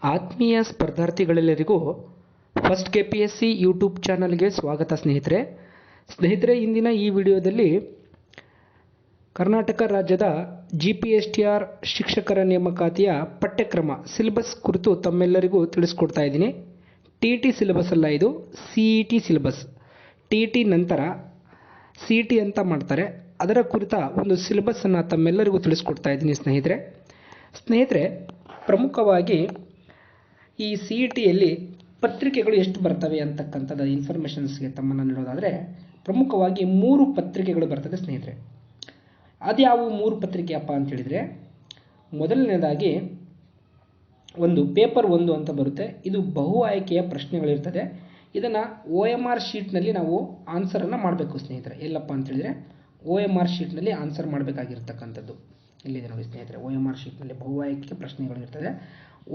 ಆತ್ಮೀಯ ಸ್ಪರ್ಧಾರ್ಥಿಗಳೆಲ್ಲರಿಗೂ first KPSC YouTube ಚಾನಲ್ಗೆ ಸ್ವಾಗತ ಸ್ನೇಹಿತರೆ ಇಂದಿನ ಈ ವಿಡಿಯೋದಲ್ಲಿ ಕರ್ನಾಟಕ ರಾಜ್ಯದ GPSTR ಶಿಕ್ಷಕರ ನೇಮಕಾತಿಯ ಪಠ್ಯಕ್ರಮ ಸಿಲೆಬಸ್ ಕುರಿತು ತಮ್ಮೆಲ್ಲರಿಗೂ ತಿಳಿಸ್ಕೊಡ್ತಾ ಇದ್ದೀನಿ. TET ಸಿಲೆಬಸ್ ಅಲ್ಲ, ಇದು CET ಸಿಲೆಬಸ್. TET ನಂತರ CET ಅಂತ ಮಾಡ್ತಾರೆ, ಅದರ ಕುರಿತ ಒಂದು ಸಿಲೆಬಸ್ಸನ್ನು ತಮ್ಮೆಲ್ಲರಿಗೂ ತಿಳಿಸ್ಕೊಡ್ತಾ ಇದ್ದೀನಿ ಸ್ನೇಹಿತರೆ ಪ್ರಮುಖವಾಗಿ ಈ CETಯಲ್ಲಿ ಪತ್ರಿಕೆಗಳು ಎಷ್ಟು ಬರ್ತವೆ ಅಂತಕ್ಕಂಥದ್ದು ಇನ್ಫಾರ್ಮೇಷನ್ಸ್ಗೆ ತಮ್ಮನ್ನು ನೀಡೋದಾದರೆ ಪ್ರಮುಖವಾಗಿ 3 ಪತ್ರಿಕೆಗಳು ಬರ್ತದೆ ಸ್ನೇಹಿತರೆ. ಅದ್ಯಾವು 3 ಪತ್ರಿಕೆಯಪ್ಪ ಅಂತ ಹೇಳಿದರೆ, ಮೊದಲನೇದಾಗಿ ಒಂದು ಪೇಪರ್ 1 ಅಂತ ಬರುತ್ತೆ. ಇದು ಬಹು ಆಯ್ಕೆಯ ಪ್ರಶ್ನೆಗಳಿರ್ತದೆ. ಇದನ್ನು OMR ಶೀಟ್ನಲ್ಲಿ ನಾವು ಆನ್ಸರನ್ನು ಮಾಡಬೇಕು ಸ್ನೇಹಿತರೆ. ಎಲ್ಲಪ್ಪ ಅಂತ ಹೇಳಿದರೆ OMR ಶೀಟ್ನಲ್ಲಿ ಆನ್ಸರ್ ಮಾಡಬೇಕಾಗಿರ್ತಕ್ಕಂಥದ್ದು ಇಲ್ಲಿದೆ ನೋಡಿ ಸ್ನೇಹಿತರೆ. OMR ಶೀಟ್ನಲ್ಲಿ ಬಹು ಆಯ್ಕೆಯ ಪ್ರಶ್ನೆಗಳಿರ್ತದೆ.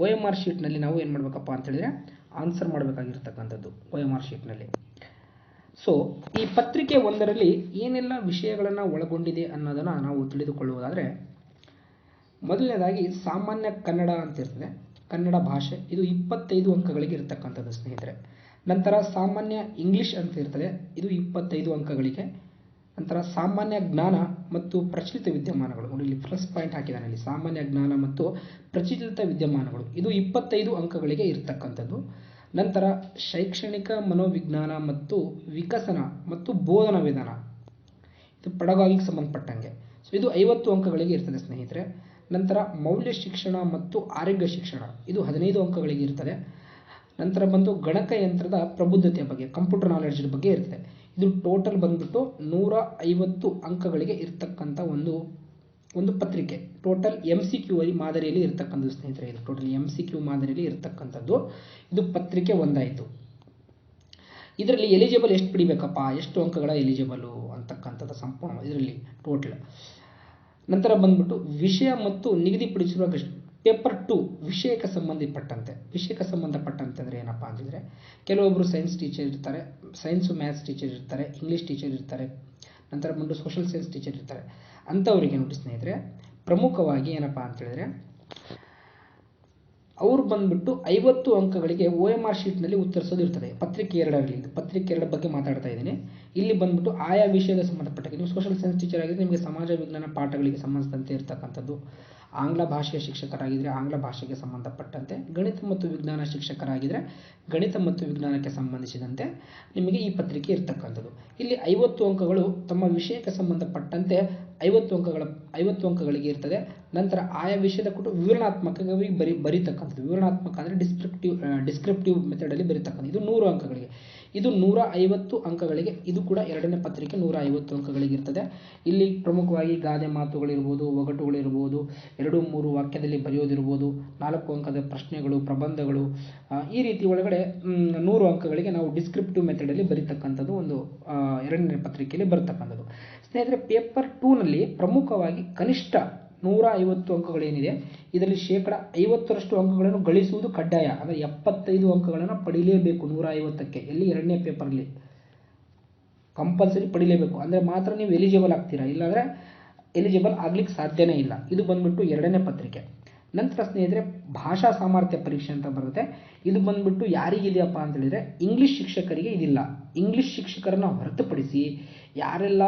OMR ಶೀಟ್ನಲ್ಲಿ ನಾವು ಏನು ಮಾಡಬೇಕಪ್ಪ ಅಂತ ಹೇಳಿದರೆ ಆನ್ಸರ್ ಮಾಡಬೇಕಾಗಿರ್ತಕ್ಕಂಥದ್ದು OMR ಶೀಟ್ನಲ್ಲಿ. ಸೊ ಈ ಪತ್ರಿಕೆ 1ರಲ್ಲಿ ಏನೆಲ್ಲ ವಿಷಯಗಳನ್ನು ಒಳಗೊಂಡಿದೆ ಅನ್ನೋದನ್ನು ನಾವು ತಿಳಿದುಕೊಳ್ಳುವುದಾದರೆ, ಮೊದಲನೇದಾಗಿ ಸಾಮಾನ್ಯ ಕನ್ನಡ ಅಂತ ಇರ್ತದೆ, ಕನ್ನಡ ಭಾಷೆ, ಇದು 25 ಅಂಕಗಳಿಗೆ ಇರತಕ್ಕಂಥದ್ದು ಸ್ನೇಹಿತರೆ. ನಂತರ ಸಾಮಾನ್ಯ ಇಂಗ್ಲಿಷ್ ಅಂತ ಇರ್ತದೆ, ಇದು 25 ಅಂಕಗಳಿಗೆ. ನಂತರ ಸಾಮಾನ್ಯ ಜ್ಞಾನ ಮತ್ತು ಪ್ರಚಲಿತ ವಿದ್ಯಮಾನಗಳು, ನೋಡಿ ಇಲ್ಲಿ ಪ್ಲಸ್ ಪಾಯಿಂಟ್ ಹಾಕಿದ್ದಾನೆ ಇಲ್ಲಿ, ಸಾಮಾನ್ಯ ಜ್ಞಾನ ಮತ್ತು ಪ್ರಚಲಿತ ವಿದ್ಯಮಾನಗಳು, ಇದು 25 ಅಂಕಗಳಿಗೆ ಇರತಕ್ಕಂಥದ್ದು. ನಂತರ ಶೈಕ್ಷಣಿಕ ಮನೋವಿಜ್ಞಾನ ಮತ್ತು ವಿಕಸನ ಮತ್ತು ಬೋಧನಾ ವಿಧಾನ, ಇದು ಪೆಡಗಾಗಿಗೆ ಸಂಬಂಧಪಟ್ಟಂಗೆ, ಸೊ ಇದು 50 ಅಂಕಗಳಿಗೆ ಇರ್ತದೆ ಸ್ನೇಹಿತರೆ. ನಂತರ ಮೌಲ್ಯ ಶಿಕ್ಷಣ ಮತ್ತು ಆರೋಗ್ಯ ಶಿಕ್ಷಣ, ಇದು 15 ಅಂಕಗಳಿಗೆ ಇರ್ತದೆ. ನಂತರ ಬಂದು ಗಣಕಯಂತ್ರದ ಪ್ರಬುದ್ಧತೆಯ ಬಗ್ಗೆ, ಕಂಪ್ಯೂಟರ್ ನಾಲೆಡ್ಜ್ ಬಗ್ಗೆ ಇರ್ತದೆ. ಇದು ಟೋಟಲ್ ಬಂದ್ಬಿಟ್ಟು 150 ಅಂಕಗಳಿಗೆ ಇರ್ತಕ್ಕಂಥ ಒಂದು ಪತ್ರಿಕೆ. ಟೋಟಲ್ MCQ ಮಾದರಿಯಲ್ಲಿ ಇರ್ತಕ್ಕಂಥದ್ದು ಸ್ನೇಹಿತರೆ. ಇದು ಟೋಟಲ್ MCQ ಮಾದರಿಯಲ್ಲಿ ಇರ್ತಕ್ಕಂಥದ್ದು. ಇದು ಪತ್ರಿಕೆ 1 ಆಯಿತು. ಇದರಲ್ಲಿ ಎಲಿಜಿಬಲ್ ಎಷ್ಟು ಪಡಿಬೇಕಪ್ಪ, ಎಷ್ಟು ಅಂಕಗಳ ಎಲಿಜಿಬಲು ಅಂತಕ್ಕಂಥದ್ದು ಸಂಪೂರ್ಣ ಇದರಲ್ಲಿ ಟೋಟಲ್. ನಂತರ ಬಂದ್ಬಿಟ್ಟು ವಿಷಯ ಮತ್ತು ನಿಗದಿಪಡಿಸಿರುವ ಪೇಪರ್ 2 ವಿಷಯಕ್ಕೆ ಸಂಬಂಧಪಟ್ಟಂತೆ ಅಂದರೆ ಏನಪ್ಪ ಅಂತಂದರೆ, ಕೆಲವೊಬ್ಬರು ಸೈನ್ಸ್ ಟೀಚರ್ ಇರ್ತಾರೆ, ಸೈನ್ಸು ಮ್ಯಾಥ್ಸ್ ಟೀಚರ್ ಇರ್ತಾರೆ, ಇಂಗ್ಲೀಷ್ ಟೀಚರ್ ಇರ್ತಾರೆ, ನಂತರ ಬಂದು ಸೋಷಲ್ ಸೈನ್ಸ್ ಟೀಚರ್ ಇರ್ತಾರೆ. ಅಂಥವರಿಗೆ ನೋಡಿ ಸ್ನೇಹಿತರೆ ಪ್ರಮುಖವಾಗಿ ಏನಪ್ಪ ಅಂತ ಹೇಳಿದ್ರೆ, ಅವರು ಬಂದ್ಬಿಟ್ಟು 50 ಅಂಕಗಳಿಗೆ OMR ಶೀಟ್ನಲ್ಲಿ ಉತ್ತರಿಸೋದು ಇರ್ತದೆ. ಪತ್ರಿಕೆ 2ರಲ್ಲಿ, ಇದು ಪತ್ರಿಕೆ 2 ಬಗ್ಗೆ ಮಾತಾಡ್ತಾ ಇದ್ದೀನಿ. ಇಲ್ಲಿ ಬಂದ್ಬಿಟ್ಟು ಆಯಾ ವಿಷಯದ ಸಂಬಂಧಪಟ್ಟ, ನೀವು ಸೋಷಲ್ ಸೈನ್ಸ್ ಟೀಚರ್ ಆಗಿದ್ರೆ ನಿಮಗೆ ಸಮಾಜ ವಿಜ್ಞಾನ ಪಾಠಗಳಿಗೆ ಸಂಬಂಧಿಸಿದಂತೆ ಇರ್ತಕ್ಕಂಥದ್ದು, ಆಂಗ್ಲ ಭಾಷೆಯ ಶಿಕ್ಷಕರಾಗಿದ್ದರೆ ಆಂಗ್ಲ ಭಾಷೆಗೆ ಸಂಬಂಧಪಟ್ಟಂತೆ, ಗಣಿತ ಮತ್ತು ವಿಜ್ಞಾನ ಶಿಕ್ಷಕರಾಗಿದ್ದರೆ ಗಣಿತ ಮತ್ತು ವಿಜ್ಞಾನಕ್ಕೆ ಸಂಬಂಧಿಸಿದಂತೆ ನಿಮಗೆ ಈ ಪತ್ರಿಕೆ ಇರ್ತಕ್ಕಂಥದ್ದು. ಇಲ್ಲಿ 50 ಅಂಕಗಳು ತಮ್ಮ ವಿಷಯಕ್ಕೆ ಸಂಬಂಧಪಟ್ಟಂತೆ 50 ಅಂಕಗಳಿಗೆ ಇರ್ತದೆ. ನಂತರ ಆಯಾ ವಿಷಯದ ಕುರಿತು ವಿವರಣಾತ್ಮಕವಾಗಿ ಬರೀತಕ್ಕಂಥದ್ದು, ವಿವರಣಾತ್ಮಕ ಅಂದರೆ ಡಿಸ್ಕ್ರಿಪ್ಟಿವ್ ಮೆಥಡಲ್ಲಿ ಬರೀತಕ್ಕಂಥದ್ದು, ಇದು 100 ಅಂಕಗಳಿಗೆ. ಇದು 150 ಅಂಕಗಳಿಗೆ. ಇದು ಕೂಡ 2ನೇ ಪತ್ರಿಕೆ 150 ಅಂಕಗಳಿಗೆ ಇರ್ತದೆ. ಇಲ್ಲಿ ಪ್ರಮುಖವಾಗಿ ಗಾದೆ ಮಾತುಗಳಿರ್ಬೋದು, ಒಗಟುಗಳಿರ್ಬೋದು, 2-3 ವಾಕ್ಯದಲ್ಲಿ ಬರೆಯೋದಿರ್ಬೋದು, 4 ಅಂಕದ ಪ್ರಶ್ನೆಗಳು, ಪ್ರಬಂಧಗಳು, ಈ ರೀತಿ ಒಳಗಡೆ 100 ಅಂಕಗಳಿಗೆ ನಾವು ಡಿಸ್ಕ್ರಿಪ್ಟಿವ್ ಮೆಥಡಲ್ಲಿ ಬರೀತಕ್ಕಂಥದ್ದು ಒಂದು 2ನೇ ಪತ್ರಿಕೆಯಲ್ಲಿ ಬರ್ತಕ್ಕಂಥದ್ದು ಸ್ನೇಹಿತರೆ. ಪೇಪರ್ 2ನಲ್ಲಿ ಪ್ರಮುಖವಾಗಿ ಕನಿಷ್ಠ 150 ಅಂಕಗಳೇನಿದೆ, ಇದರಲ್ಲಿ 50% ಅಂಕಗಳನ್ನು ಗಳಿಸುವುದು ಕಡ್ಡಾಯ. ಅಂದರೆ 75 ಅಂಕಗಳನ್ನು ಪಡೀಲೇಬೇಕು 150ಕ್ಕೆ. ಎಲ್ಲಿ 2ನೇ ಪೇಪರಲ್ಲಿ ಕಂಪಲ್ಸರಿ ಪಡೀಲೇಬೇಕು, ಅಂದರೆ ಮಾತ್ರ ನೀವು ಎಲಿಜಿಬಲ್ ಆಗ್ತೀರಾ, ಇಲ್ಲಾಂದರೆ ಎಲಿಜಿಬಲ್ ಆಗ್ಲಿಕ್ಕೆ ಸಾಧ್ಯನೇ ಇಲ್ಲ. ಇದು ಬಂದ್ಬಿಟ್ಟು 2ನೇ ಪತ್ರಿಕೆ. ನಂತರ ಸ್ನೇಹಿತರೆ ಭಾಷಾ ಸಾಮರ್ಥ್ಯ ಪರೀಕ್ಷೆ ಅಂತ ಬರುತ್ತೆ. ಇದು ಬಂದ್ಬಿಟ್ಟು ಯಾರಿಗಿದೆಯಪ್ಪ ಅಂತ ಹೇಳಿದರೆ, ಇಂಗ್ಲೀಷ್ ಶಿಕ್ಷಕರಿಗೆ ಇದಿಲ್ಲ. ಇಂಗ್ಲೀಷ್ ಶಿಕ್ಷಕರನ್ನು ಹೊರತುಪಡಿಸಿ ಯಾರೆಲ್ಲ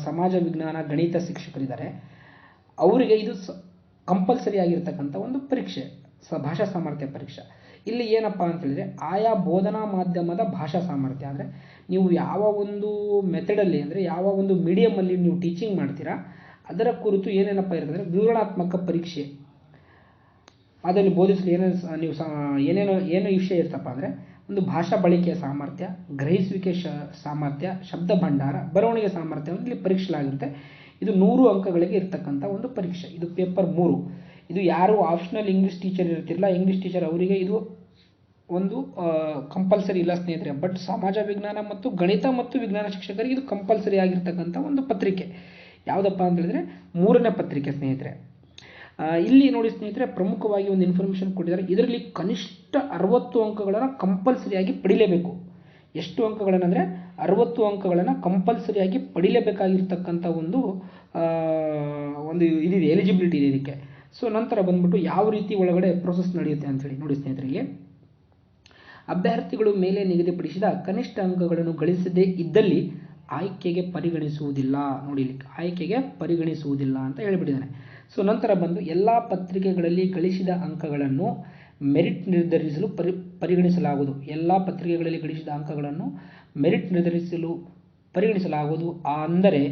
ಸಮಾಜ ವಿಜ್ಞಾನ ಗಣಿತ ಶಿಕ್ಷಕರಿದ್ದಾರೆ ಅವರಿಗೆ ಇದು ಕಂಪಲ್ಸರಿ ಆಗಿರ್ತಕ್ಕಂಥ ಒಂದು ಪರೀಕ್ಷೆ, ಭಾಷಾ ಸಾಮರ್ಥ್ಯ ಪರೀಕ್ಷೆ. ಇಲ್ಲಿ ಏನಪ್ಪ ಅಂತ ಹೇಳಿದರೆ, ಆಯಾ ಬೋಧನಾ ಮಾಧ್ಯಮದ ಭಾಷಾ ಸಾಮರ್ಥ್ಯ, ಅಂದರೆ ನೀವು ಯಾವ ಒಂದು ಮೆಥಡಲ್ಲಿ, ಅಂದರೆ ಯಾವ ಒಂದು ಮೀಡಿಯಮಲ್ಲಿ ನೀವು ಟೀಚಿಂಗ್ ಮಾಡ್ತೀರಾ ಅದರ ಕುರಿತು ಏನೇನಪ್ಪ ಇರ್ತದೆ, ವಿವರಣಾತ್ಮಕ ಪರೀಕ್ಷೆ. ಅದನ್ನು ಬೋಧಿಸಲು ಏನೇನು ವಿಷಯ ಇರ್ತಪ್ಪ ಅಂದರೆ, ಒಂದು ಭಾಷಾ ಬಳಕೆಯ ಸಾಮರ್ಥ್ಯ, ಗ್ರಹಿಸುವಿಕೆ ಸಾಮರ್ಥ್ಯ, ಶಬ್ದ ಭಂಡಾರ, ಬರವಣಿಗೆ ಸಾಮರ್ಥ್ಯವನ್ನು ಇಲ್ಲಿ ಪರೀಕ್ಷಿಸಲಾಗಿರುತ್ತೆ. ಇದು 100 ಅಂಕಗಳಿಗೆ ಇರ್ತಕ್ಕಂಥ ಒಂದು ಪರೀಕ್ಷೆ. ಇದು ಪೇಪರ್ 3. ಇದು ಯಾರು ಆಪ್ಷನಲ್ ಇಂಗ್ಲೀಷ್ ಟೀಚರ್ ಇರ್ತಿರಲ್ಲ, ಇಂಗ್ಲೀಷ್ ಟೀಚರ್ ಅವರಿಗೆ ಇದು ಒಂದು ಕಂಪಲ್ಸರಿ ಇಲ್ಲ ಸ್ನೇಹಿತರೆ. ಬಟ್ ಸಮಾಜ ವಿಜ್ಞಾನ ಮತ್ತು ಗಣಿತ ಮತ್ತು ವಿಜ್ಞಾನ ಶಿಕ್ಷಕರಿಗೆ ಇದು ಕಂಪಲ್ಸರಿ ಆಗಿರ್ತಕ್ಕಂಥ ಒಂದು ಪತ್ರಿಕೆ. ಯಾವುದಪ್ಪ ಅಂತ ಹೇಳಿದ್ರೆ 3ನೇ ಪತ್ರಿಕೆ ಸ್ನೇಹಿತರೆ. ಇಲ್ಲಿ ನೋಡಿ ಸ್ನೇಹಿತರೆ ಪ್ರಮುಖವಾಗಿ ಒಂದು ಇನ್ಫಾರ್ಮೇಷನ್ ಕೊಟ್ಟಿದ್ದಾರೆ. ಇದರಲ್ಲಿ ಕನಿಷ್ಠ 60 ಅಂಕಗಳನ್ನು ಕಂಪಲ್ಸರಿಯಾಗಿ ಪಡಿಲೇಬೇಕು. ಎಷ್ಟು ಅಂಕಗಳನ್ನು ಅಂದರೆ 60 ಅಂಕಗಳನ್ನು ಕಂಪಲ್ಸರಿಯಾಗಿ ಪಡಿಲೇಬೇಕಾಗಿರ್ತಕ್ಕಂಥ ಒಂದು ಇದಿದೆ, ಎಲಿಜಿಬಿಲಿಟಿ ಇದೆ ಇದಕ್ಕೆ. ಸೊ ನಂತರ ಬಂದ್ಬಿಟ್ಟು ಯಾವ ರೀತಿ ಒಳಗಡೆ ಪ್ರೋಸೆಸ್ ನಡೆಯುತ್ತೆ ಅಂತೇಳಿ ನೋಡಿ ಸ್ನೇಹಿತರಿಗೆ. ಅಭ್ಯರ್ಥಿಗಳು ಮೇಲೆ ನಿಗದಿಪಡಿಸಿದ ಕನಿಷ್ಠ ಅಂಕಗಳನ್ನು ಗಳಿಸದೇ ಇದ್ದಲ್ಲಿ ಆಯ್ಕೆಗೆ ಪರಿಗಣಿಸುವುದಿಲ್ಲ. ನೋಡಿ ಇಲ್ಲಿ ಆಯ್ಕೆಗೆ ಪರಿಗಣಿಸುವುದಿಲ್ಲ ಅಂತ ಹೇಳಿಬಿಟ್ಟಿದ್ದಾನೆ. ಸೊ ನಂತರ ಬಂದು ಎಲ್ಲ ಪತ್ರಿಕೆಗಳಲ್ಲಿ ಗಳಿಸಿದ ಅಂಕಗಳನ್ನು ಮೆರಿಟ್ ನಿರ್ಧರಿಸಲು ಪರಿಗಣಿಸಲಾಗುವುದು. ಎಲ್ಲ ಪತ್ರಿಕೆಗಳಲ್ಲಿ ಗಳಿಸಿದ ಅಂಕಗಳನ್ನು ಮೆರಿಟ್ ನಿರ್ಧರಿಸಲು ಪರಿಗಣಿಸಲಾಗುವುದು. ಅಂದರೆ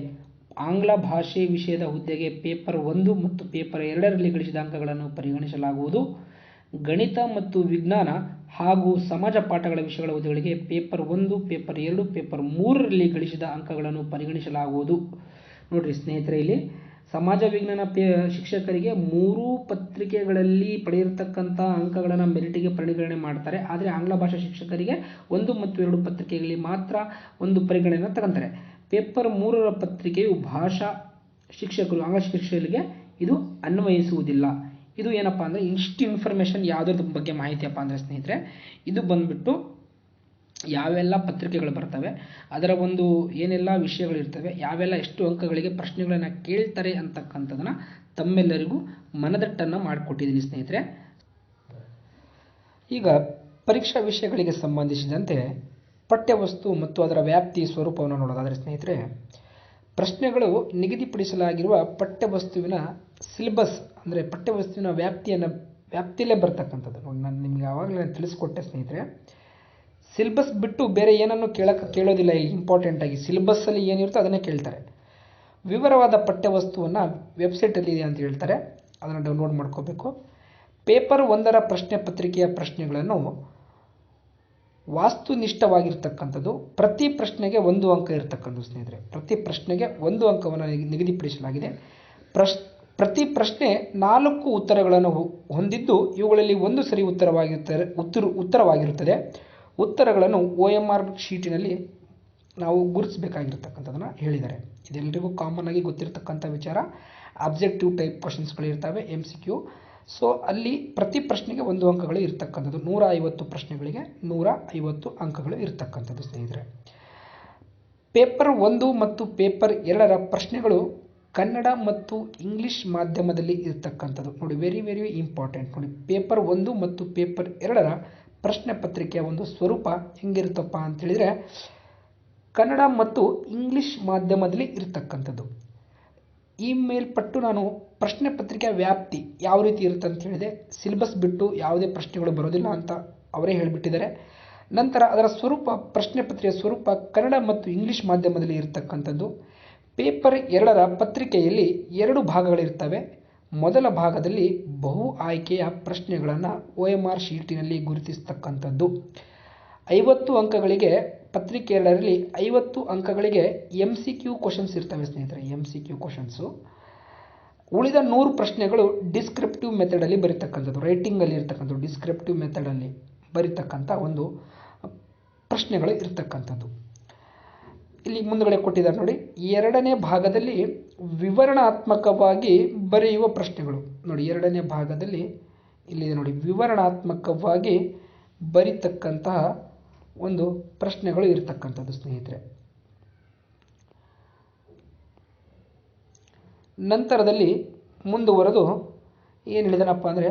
ಆಂಗ್ಲ ಭಾಷೆ ವಿಷಯದ ಹುದ್ದೆಗೆ ಪೇಪರ್ 1 ಮತ್ತು ಪೇಪರ್ 2ರಲ್ಲಿ ಗಳಿಸಿದ ಅಂಕಗಳನ್ನು ಪರಿಗಣಿಸಲಾಗುವುದು. ಗಣಿತ ಮತ್ತು ವಿಜ್ಞಾನ ಹಾಗೂ ಸಮಾಜ ಪಾಠಗಳ ವಿಷಯಗಳ ಹುದ್ದೆಗಳಿಗೆ ಪೇಪರ್ 1, ಪೇಪರ್ 2, ಪೇಪರ್ 3ರಲ್ಲಿ ಗಳಿಸಿದ ಅಂಕಗಳನ್ನು ಪರಿಗಣಿಸಲಾಗುವುದು. ನೋಡ್ರಿ ಸ್ನೇಹಿತರೆ, ಇಲ್ಲಿ ಸಮಾಜ ವಿಜ್ಞಾನ ಶಿಕ್ಷಕರಿಗೆ 3 ಪತ್ರಿಕೆಗಳಲ್ಲಿ ಪಡೆಯಿರತಕ್ಕಂಥ ಅಂಕಗಳನ್ನು ಮೆರಿಟಿಗೆ ಪರಿಗಣನೆ ಮಾಡ್ತಾರೆ. ಆದರೆ ಆಂಗ್ಲ ಭಾಷಾ ಶಿಕ್ಷಕರಿಗೆ 1 ಮತ್ತು 2 ಪತ್ರಿಕೆಗಳಲ್ಲಿ ಮಾತ್ರ ಒಂದು ಪರಿಗಣನೆಯನ್ನು ತಗೊಂತಾರೆ. ಪೇಪರ್ 3ರ ಪತ್ರಿಕೆಯು ಭಾಷಾ ಶಿಕ್ಷಕರು ಆಂಗ್ಲ ಶಿಕ್ಷಕರಿಗೆ ಇದು ಅನ್ವಯಿಸುವುದಿಲ್ಲ. ಇದು ಏನಪ್ಪ ಅಂದರೆ ಇಷ್ಟು ಇನ್ಫಾರ್ಮೇಷನ್ ಯಾವುದ್ರ ಬಗ್ಗೆ ಮಾಹಿತಿಯಪ್ಪ ಅಂದರೆ ಸ್ನೇಹಿತರೆ, ಇದು ಬಂದ್ಬಿಟ್ಟು ಯಾವೆಲ್ಲ ಪತ್ರಿಕೆಗಳು ಬರ್ತವೆ, ಅದರ ಒಂದು ಏನೆಲ್ಲ ವಿಷಯಗಳಿರ್ತವೆ, ಯಾವೆಲ್ಲ ಎಷ್ಟು ಅಂಕಗಳಿಗೆ ಪ್ರಶ್ನೆಗಳನ್ನು ಕೇಳ್ತಾರೆ ಅಂತಕ್ಕಂಥದ್ದನ್ನು ತಮ್ಮೆಲ್ಲರಿಗೂ ಮನದಟ್ಟನ್ನು ಮಾಡಿಕೊಟ್ಟಿದ್ದೀನಿ ಸ್ನೇಹಿತರೆ. ಈಗ ಪರೀಕ್ಷಾ ವಿಷಯಗಳಿಗೆ ಸಂಬಂಧಿಸಿದಂತೆ ಪಠ್ಯವಸ್ತು ಮತ್ತು ಅದರ ವ್ಯಾಪ್ತಿ ಸ್ವರೂಪವನ್ನು ನೋಡೋದಾದರೆ ಸ್ನೇಹಿತರೆ, ಪ್ರಶ್ನೆಗಳು ನಿಗದಿಪಡಿಸಲಾಗಿರುವ ಪಠ್ಯವಸ್ತುವಿನ ಸಿಲೆಬಸ್ ಅಂದರೆ ಪಠ್ಯವಸ್ತುವಿನ ವ್ಯಾಪ್ತಿಯಲ್ಲೇ ಬರ್ತಕ್ಕಂಥದ್ದು. ನೋಡಿ, ನಾನು ನಿಮಗೆ ಆವಾಗಲೇ ತಿಳಿಸ್ಕೊಟ್ಟೆ ಸ್ನೇಹಿತರೆ, ಸಿಲೆಬಸ್ ಬಿಟ್ಟು ಬೇರೆ ಏನನ್ನು ಕೇಳೋದಿಲ್ಲ. ಇಲ್ಲಿ ಇಂಪಾರ್ಟೆಂಟಾಗಿ ಸಿಲೆಬಸ್ಸಲ್ಲಿ ಏನಿರುತ್ತೋ ಅದನ್ನೇ ಕೇಳ್ತಾರೆ. ವಿವರವಾದ ಪಠ್ಯವಸ್ತುವನ್ನು ವೆಬ್ಸೈಟಲ್ಲಿ ಇದೆ ಅಂತ ಹೇಳ್ತಾರೆ, ಅದನ್ನು ಡೌನ್ಲೋಡ್ ಮಾಡ್ಕೋಬೇಕು. ಪೇಪರ್ 1ರ ಪ್ರಶ್ನೆ ಪತ್ರಿಕೆಯ ಪ್ರಶ್ನೆಗಳನ್ನು ವಾಸ್ತುನಿಷ್ಠವಾಗಿರ್ತಕ್ಕಂಥದ್ದು. ಪ್ರತಿ ಪ್ರಶ್ನೆಗೆ 1 ಅಂಕ ಇರತಕ್ಕಂಥದ್ದು ಸ್ನೇಹಿತರೆ. ಪ್ರತಿ ಪ್ರಶ್ನೆಗೆ 1 ಅಂಕವನ್ನು ನಿಗದಿಪಡಿಸಲಾಗಿದೆ. ಪ್ರತಿ ಪ್ರಶ್ನೆ 4 ಉತ್ತರಗಳನ್ನು ಹೊಂದಿದ್ದು ಇವುಗಳಲ್ಲಿ 1 ಸರಿ ಉತ್ತರವಾಗಿರುತ್ತದೆ. ಉತ್ತರಗಳನ್ನು OMR ಶೀಟಿನಲ್ಲಿ ನಾವು ಗುರುತಿಸಬೇಕಾಗಿರ್ತಕ್ಕಂಥದ್ದನ್ನು ಹೇಳಿದ್ದಾರೆ. ಇದೆಲ್ಲರಿಗೂ ಕಾಮನ್ ಆಗಿ ಗೊತ್ತಿರತಕ್ಕಂಥ ವಿಚಾರ. ಅಬ್ಜೆಕ್ಟಿವ್ ಟೈಪ್ ಕ್ವಶನ್ಸ್ಗಳಿರ್ತವೆ, MCQ. ಸೊ ಅಲ್ಲಿ ಪ್ರತಿ ಪ್ರಶ್ನೆಗೆ 1 ಅಂಕಗಳು ಇರ್ತಕ್ಕಂಥದ್ದು. 150 ಪ್ರಶ್ನೆಗಳಿಗೆ 150 ಅಂಕಗಳು ಇರ್ತಕ್ಕಂಥದ್ದು ಸ್ನೇಹಿತರೆ. ಪೇಪರ್ 1 ಮತ್ತು ಪೇಪರ್ 2ರ ಪ್ರಶ್ನೆಗಳು ಕನ್ನಡ ಮತ್ತು ಇಂಗ್ಲಿಷ್ ಮಾಧ್ಯಮದಲ್ಲಿ ಇರ್ತಕ್ಕಂಥದ್ದು. ನೋಡಿ, ವೆರಿ ವೆರಿ ಇಂಪಾರ್ಟೆಂಟ್. ನೋಡಿ, ಪೇಪರ್ 1 ಮತ್ತು ಪೇಪರ್ 2ರ ಪ್ರಶ್ನೆ ಪತ್ರಿಕೆಯ ಒಂದು ಸ್ವರೂಪ ಹೆಂಗಿರುತ್ತಪ್ಪ ಅಂತೇಳಿದರೆ ಕನ್ನಡ ಮತ್ತು ಇಂಗ್ಲಿಷ್ ಮಾಧ್ಯಮದಲ್ಲಿ ಇರ್ತಕ್ಕಂಥದ್ದು. ಈ ಮೇಲ್ಪಟ್ಟು ನಾನು ಪ್ರಶ್ನೆ ಪತ್ರಿಕೆಯ ವ್ಯಾಪ್ತಿ ಯಾವ ರೀತಿ ಇರುತ್ತೆ ಅಂತ ಹೇಳಿದೆ. ಸಿಲೆಬಸ್ ಬಿಟ್ಟು ಯಾವುದೇ ಪ್ರಶ್ನೆಗಳು ಬರೋದಿಲ್ಲ ಅಂತ ಅವರೇ ಹೇಳಿಬಿಟ್ಟಿದ್ದಾರೆ. ನಂತರ ಅದರ ಸ್ವರೂಪ, ಪ್ರಶ್ನೆ ಪತ್ರಿಕೆಯ ಸ್ವರೂಪ ಕನ್ನಡ ಮತ್ತು ಇಂಗ್ಲಿಷ್ ಮಾಧ್ಯಮದಲ್ಲಿ ಇರತಕ್ಕಂಥದ್ದು. ಪೇಪರ್ 2ರ ಪತ್ರಿಕೆಯಲ್ಲಿ 2 ಭಾಗಗಳಿರ್ತವೆ. ಮೊದಲ ಭಾಗದಲ್ಲಿ ಬಹು ಆಯ್ಕೆಯ ಪ್ರಶ್ನೆಗಳನ್ನು OMR ಶೀಟಿನಲ್ಲಿ ಗುರುತಿಸ್ತಕ್ಕಂಥದ್ದು. 50 ಅಂಕಗಳಿಗೆ ಪತ್ರಿಕೆ 2ರಲ್ಲಿ 50 ಅಂಕಗಳಿಗೆ MCQ ಕ್ವಶನ್ಸ್ ಇರ್ತವೆ ಸ್ನೇಹಿತರೆ. MCQ questions. ಉಳಿದ 100 ಪ್ರಶ್ನೆಗಳು ಡಿಸ್ಕ್ರಿಪ್ಟಿವ್ ಮೆಥಡಲ್ಲಿ ಬರೀತಕ್ಕಂಥದ್ದು. ರೈಟಿಂಗಲ್ಲಿ ಇರ್ತಕ್ಕಂಥದ್ದು, ಡಿಸ್ಕ್ರಿಪ್ಟಿವ್ ಮೆಥಡಲ್ಲಿ ಬರೀತಕ್ಕಂಥ ಒಂದು ಪ್ರಶ್ನೆಗಳು ಇರ್ತಕ್ಕಂಥದ್ದು. ಇಲ್ಲಿ ಮುಂದುಗಡೆ ಕೊಟ್ಟಿದ್ದಾರೆ ನೋಡಿ, 2ನೇ ಭಾಗದಲ್ಲಿ ವಿವರಣಾತ್ಮಕವಾಗಿ ಬರೆಯುವ ಪ್ರಶ್ನೆಗಳು. ನೋಡಿ, 2ನೇ ಭಾಗದಲ್ಲಿ ಇಲ್ಲಿದೆ ನೋಡಿ, ವಿವರಣಾತ್ಮಕವಾಗಿ ಬರೀತಕ್ಕಂತಹ ಒಂದು ಪ್ರಶ್ನೆಗಳು ಇರ್ತಕ್ಕಂಥದ್ದು ಸ್ನೇಹಿತರೆ. ನಂತರದಲ್ಲಿ ಮುಂದುವರೆದು ಏನು ಹೇಳಿದನಪ್ಪ ಅಂದರೆ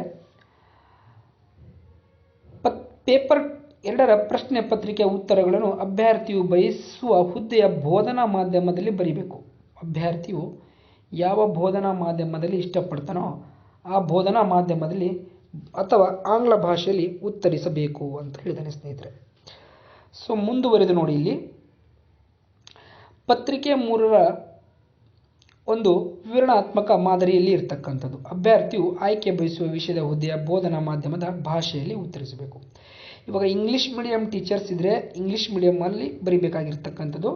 ಪೇಪರ್ 2ರ ಪ್ರಶ್ನೆ ಪತ್ರಿಕೆಯ ಉತ್ತರಗಳನ್ನು ಅಭ್ಯರ್ಥಿಯು ಬಯಸುವ ಹುದ್ದೆಯ ಬೋಧನಾ ಮಾಧ್ಯಮದಲ್ಲಿ ಬರೀಬೇಕು. ಅಭ್ಯರ್ಥಿಯು ಯಾವ ಬೋಧನಾ ಮಾಧ್ಯಮದಲ್ಲಿ ಇಷ್ಟಪಡ್ತಾನೋ ಆ ಬೋಧನಾ ಮಾಧ್ಯಮದಲ್ಲಿ ಅಥವಾ ಆಂಗ್ಲ ಭಾಷೆಯಲ್ಲಿ ಉತ್ತರಿಸಬೇಕು ಅಂತ ಹೇಳಿದ್ದಾನೆ ಸ್ನೇಹಿತರೆ. ಸೊ ಮುಂದುವರೆದು ನೋಡಿ, ಇಲ್ಲಿ ಪತ್ರಿಕೆ 3ರ ಒಂದು ವಿವರಣಾತ್ಮಕ ಮಾದರಿಯಲ್ಲಿ ಇರ್ತಕ್ಕಂಥದ್ದು. ಅಭ್ಯರ್ಥಿಯು ಆಯ್ಕೆ ಬಯಸುವ ವಿಷಯದ ಹುದ್ದೆಯ ಬೋಧನಾ ಮಾಧ್ಯಮದ ಭಾಷೆಯಲ್ಲಿ ಉತ್ತರಿಸಬೇಕು. ಇವಾಗ ಇಂಗ್ಲೀಷ್ ಮೀಡಿಯಂ ಟೀಚರ್ಸ್ ಇದ್ದರೆ ಇಂಗ್ಲೀಷ್ ಮೀಡಿಯಮಲ್ಲಿ ಬರಿಬೇಕಾಗಿರ್ತಕ್ಕಂಥದ್ದು.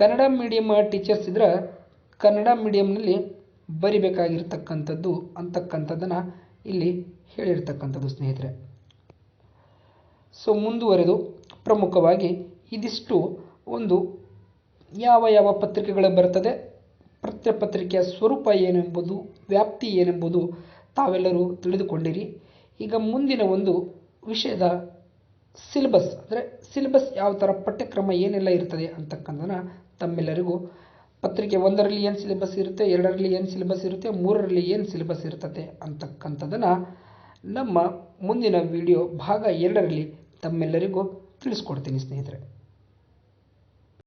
ಕನ್ನಡ ಮೀಡಿಯಂ ಟೀಚರ್ಸ್ ಇದ್ದರೆ ಕನ್ನಡ ಮೀಡಿಯಂನಲ್ಲಿ ಬರಿಬೇಕಾಗಿರ್ತಕ್ಕಂಥದ್ದು ಅಂತಕ್ಕಂಥದ್ದನ್ನು ಇಲ್ಲಿ ಹೇಳಿರ್ತಕ್ಕಂಥದ್ದು ಸ್ನೇಹಿತರೆ. ಸೊ ಮುಂದುವರೆದು ಪ್ರಮುಖವಾಗಿ ಇದಿಷ್ಟು ಒಂದು ಯಾವ ಪತ್ರಿಕೆಗಳು ಬರ್ತದೆ, ಪತ್ರಿಕೆಯ ಸ್ವರೂಪ ಏನೆಂಬುದು, ವ್ಯಾಪ್ತಿ ಏನೆಂಬುದು ತಾವೆಲ್ಲರೂ ತಿಳಿದುಕೊಂಡಿರಿ. ಈಗ ಮುಂದಿನ ಒಂದು ವಿಷಯದ ಸಿಲೆಬಸ್, ಅಂದರೆ ಸಿಲೆಬಸ್ ಯಾವ ಥರ ಪಠ್ಯಕ್ರಮ ಏನೆಲ್ಲ ಇರ್ತದೆ ಅಂತಕ್ಕಂಥದ್ದನ್ನು ತಮ್ಮೆಲ್ಲರಿಗೂ ಪತ್ರಿಕೆ 1ರಲ್ಲಿ ಏನು ಸಿಲೆಬಸ್ ಇರುತ್ತೆ, 2ರಲ್ಲಿ ಏನು ಸಿಲೆಬಸ್ ಇರುತ್ತೆ, 3ರಲ್ಲಿ ಏನು ಸಿಲೆಬಸ್ ಇರ್ತದೆ ಅಂತಕ್ಕಂಥದ್ದನ್ನು ನಮ್ಮ ಮುಂದಿನ ವಿಡಿಯೋ ಭಾಗ 2ರಲ್ಲಿ ತಮ್ಮೆಲ್ಲರಿಗೂ ತಿಳಿಸ್ಕೊಡ್ತೀನಿ ಸ್ನೇಹಿತರೆ.